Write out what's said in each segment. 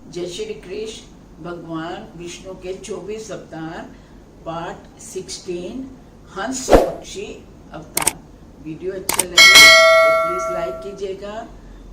जय श्री कृष्ण। भगवान विष्णु के 24 अवतार पार्ट 16 हंस पक्षी अवतार। वीडियो अच्छा लगे तो प्लीज़ लाइक कीजिएगा,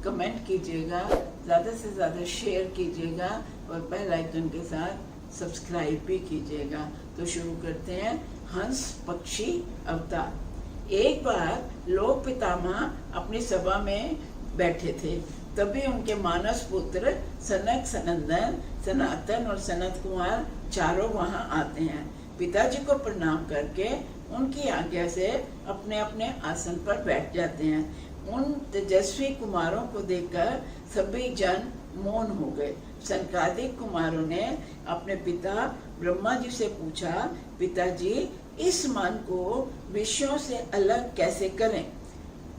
कमेंट कीजिएगा, ज़्यादा से ज़्यादा शेयर कीजिएगा और बेल आइकन के साथ सब्सक्राइब भी कीजिएगा। तो शुरू करते हैं हंस पक्षी अवतार। एक बार लोक पितामह अपनी सभा में बैठे थे, तभी उनके मानस पुत्र सनक, सनंदन, सनातन और सनत कुमार चारों वहां आते हैं। पिताजी को प्रणाम करके उनकी आज्ञा से अपने अपने आसन पर बैठ जाते हैं। उन तेजस्वी कुमारों को देखकर सभी जन मौन हो गए। सनकादिक कुमारों ने अपने पिता ब्रह्मा जी से पूछा, पिताजी इस मन को विषयों से अलग कैसे करें?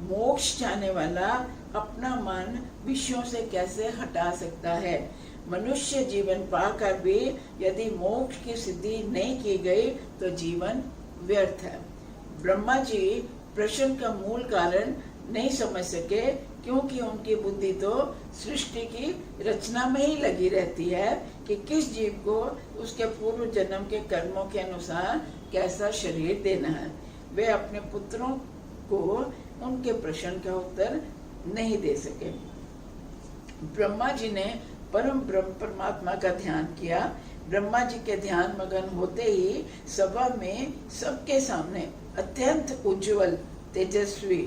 मोक्ष चाहने वाला अपना मन विषयों से कैसे हटा सकता है? मनुष्य जीवन पाकर भी यदि मोक्ष की सिद्धि नहीं की गई तो जीवन व्यर्थ है। ब्रह्मा जी प्रश्न का मूल कारण नहीं समझ सके, क्योंकि उनकी बुद्धि तो सृष्टि की रचना में ही लगी रहती है कि किस जीव को उसके पूर्व जन्म के कर्मों के अनुसार कैसा शरीर देना है। वे अपने पुत्रों को उनके प्रश्न का उत्तर नहीं दे सके। ब्रह्मा जी ने परम ब्रह्म परमात्मा का ध्यान किया। ब्रह्मा जी के ध्यान मगन होते ही सभा में सबके सामने अत्यंत उज्जवल, तेजस्वी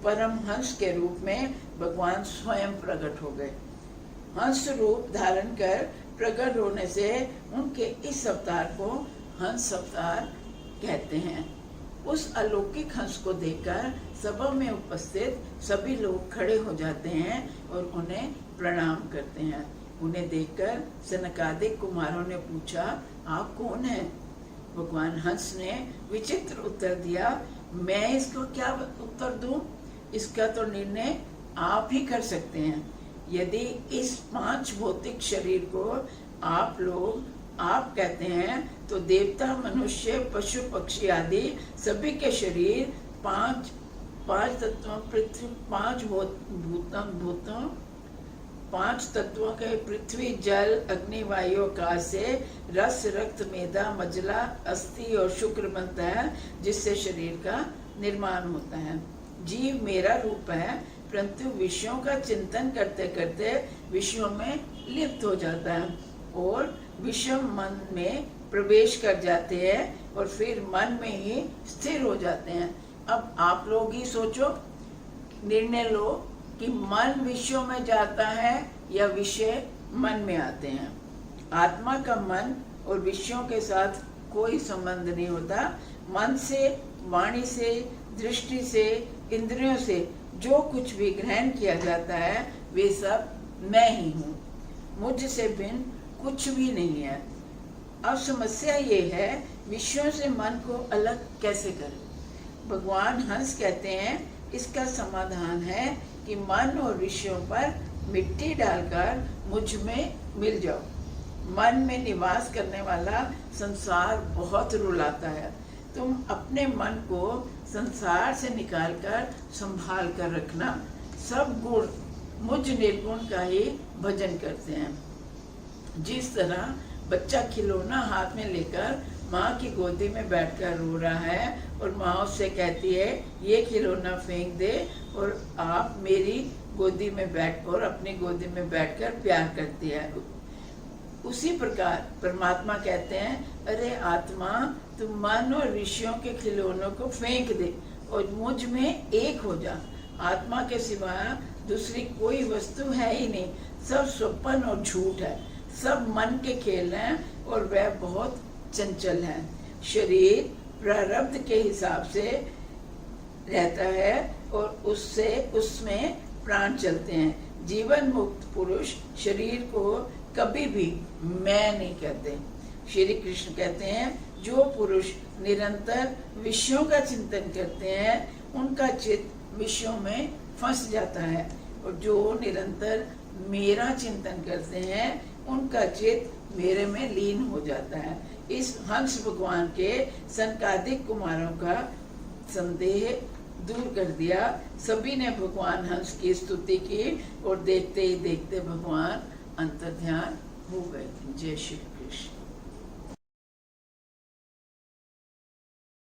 परम हंस के रूप में भगवान स्वयं प्रकट हो गए। हंस रूप धारण कर प्रकट होने से उनके इस अवतार को हंस अवतार कहते हैं। उस अलौकिक हंस को देखकर सभा में उपस्थित सभी लोग खड़े हो जाते हैं और उन्हें प्रणाम करते हैं। उन्हें देखकर सनकादिक कुमारों ने पूछा, आप कौन हैं? भगवान हंस ने विचित्र उत्तर दिया, मैं इसको क्या उत्तर दूं? इसका तो निर्णय आप ही कर सकते हैं। यदि इस 5 भौतिक शरीर को आप कहते हैं तो देवता, मनुष्य, पशु, पक्षी आदि सभी के शरीर 5 तत्वों पृथ्वी 5 तत्वों के पृथ्वी, जल, अग्नि, वायु, आकाश से रस, रक्त, मेदा, मज्जला, अस्थि और शुक्र बनता है, जिससे शरीर का निर्माण होता है। जीव मेरा रूप है, परंतु विषयों का चिंतन करते करते विषयों में लिप्त हो जाता है और विषम मन में प्रवेश कर जाते हैं और फिर मन में ही स्थिर हो जाते हैं। अब आप लोग ही सोचो, निर्णय लो कि मन विषयों में जाता है या विषय मन में आते हैं। आत्मा का मन और विषयों के साथ कोई संबंध नहीं होता। मन से, वाणी से, दृष्टि से, इंद्रियों से जो कुछ भी ग्रहण किया जाता है वे सब मैं ही हूँ। मुझसे भिन्न कुछ भी नहीं है। अब समस्या ये है, विषयों से मन को अलग कैसे करें? भगवान हंस कहते हैं, इसका समाधान है कि मन और विषयों पर मिट्टी डालकर मुझ में मिल जाओ। मन में निवास करने वाला संसार बहुत रुलाता है। तुम अपने मन को संसार से निकालकर संभाल कर रखना। सब गुण मुझ निर्गुण का ही भजन करते हैं। जिस तरह बच्चा खिलौना हाथ में लेकर माँ की गोदी में बैठकर रो रहा है और माँ उससे कहती है, ये खिलौना फेंक दे और आप मेरी गोदी में बैठकर अपनी गोदी में बैठकर प्यार करती है। उसी प्रकार परमात्मा कहते हैं, अरे आत्मा, तुम मन और विषयों के खिलौनों को फेंक दे और मुझ में एक हो जा। आत्मा के सिवा दूसरी कोई वस्तु है ही नहीं। सब स्वप्न और झूठ है, सब मन के खेल हैं और वह बहुत चंचल है। शरीर प्रारब्ध के हिसाब से रहता है और उसमें प्राण चलते हैं। जीवन मुक्त पुरुष शरीर को कभी भी मैं नहीं कहते। श्री कृष्ण कहते हैं, जो पुरुष निरंतर विषयों का चिंतन करते हैं उनका चित्त विषयों में फंस जाता है, और जो निरंतर मेरा चिंतन करते हैं उनका चित्त मेरे में लीन हो जाता है। इस हंस भगवान के सनकादिक कुमारों का संदेह दूर कर दिया। सभी ने भगवान हंस की स्तुति की और देखते ही देखते भगवान अंतर्ध्यान हो गई। जय श्री कृष्ण।